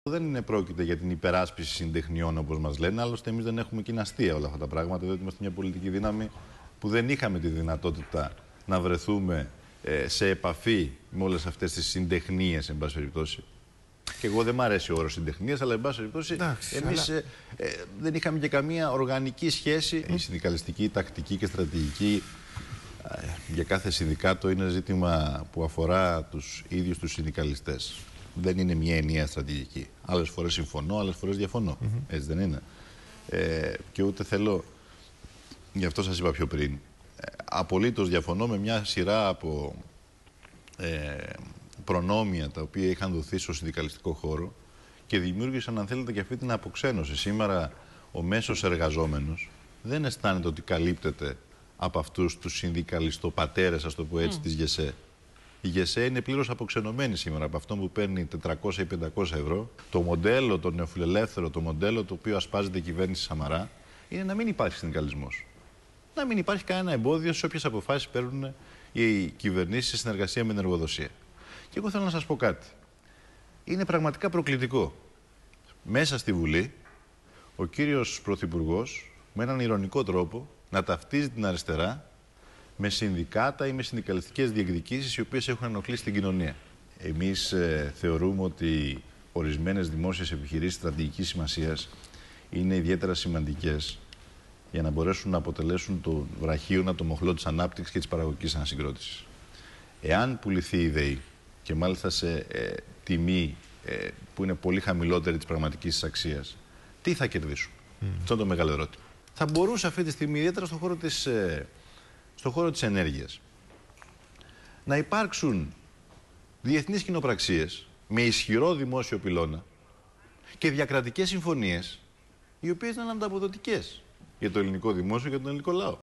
Δεν πρόκειται για την υπεράσπιση συντεχνιών όπως μας λένε, άλλωστε εμείς δεν έχουμε και είναι αστεία όλα αυτά τα πράγματα, διότι είμαστε μια πολιτική δύναμη που δεν είχαμε τη δυνατότητα να βρεθούμε σε επαφή με όλες αυτές τις συντεχνίες, εν πάση περιπτώσει. Και εγώ δεν μ' αρέσει ο όρος συντεχνίες, αλλά εν πάση περιπτώσει εμείς δεν είχαμε και καμία οργανική σχέση. Η συνδικαλιστική, η τακτική και στρατηγική για κάθε συνδικάτο είναι ζήτημα που αφορά τους ίδιους τους συνδικαλιστές. Δεν είναι μια ενιαία στρατηγική. Άλλες φορές συμφωνώ, άλλες φορές διαφωνώ. Έτσι δεν είναι? Και ούτε θέλω, γι' αυτό σας είπα πιο πριν, απολύτως διαφωνώ με μια σειρά από προνόμια τα οποία είχαν δοθεί στο συνδικαλιστικό χώρο και δημιούργησαν, αν θέλετε, και αυτή την αποξένωση. Σήμερα ο μέσος εργαζόμενος δεν αισθάνεται ότι καλύπτεται από αυτούς τους συνδικαλιστοπατέρες, ας το πω έτσι, της ΓΕΣΕ. Η ΓΕΣΕ είναι πλήρως αποξενωμένη σήμερα από αυτόν που παίρνει 400 ή 500 ευρώ. Το μοντέλο, το νεοφιλελεύθερο, το μοντέλο το οποίο ασπάζεται η κυβέρνηση Σαμαρά, είναι να μην υπάρχει συνδικαλισμός. Να μην υπάρχει κανένα εμπόδιο σε όποιες αποφάσεις παίρνουν οι κυβερνήσεις σε συνεργασία με την εργοδοσία. Και εγώ θέλω να σας πω κάτι. Είναι πραγματικά προκλητικό. Μέσα στη Βουλή, ο κύριος Πρωθυπουργός, με έναν ειρωνικό τρόπο, να ταυτίζει την αριστερά με συνδικάτα ή με συνδικαλιστικές διεκδικήσεις οι οποίες έχουν ενοχλήσει την κοινωνία. Εμείς θεωρούμε ότι ορισμένες δημόσιες επιχειρήσεις στρατηγικής σημασίας είναι ιδιαίτερα σημαντικές για να μπορέσουν να αποτελέσουν το βραχίωνα, το μοχλό της ανάπτυξης και της παραγωγικής ανασυγκρότησης. Εάν πουληθεί η ΔΕΗ και μάλιστα σε τιμή που είναι πολύ χαμηλότερη της πραγματικής της αξίας, τι θα κερδίσουν? Αυτό είναι το μεγάλο ερώτημα. Θα μπορούσε αυτή τη στιγμή, ιδιαίτερα στον χώρο της ενέργειας, να υπάρξουν διεθνείς κοινοπραξίες με ισχυρό δημόσιο πυλώνα και διακρατικές συμφωνίες οι οποίες να είναι ανταποδοτικές για το ελληνικό δημόσιο και για τον ελληνικό λαό.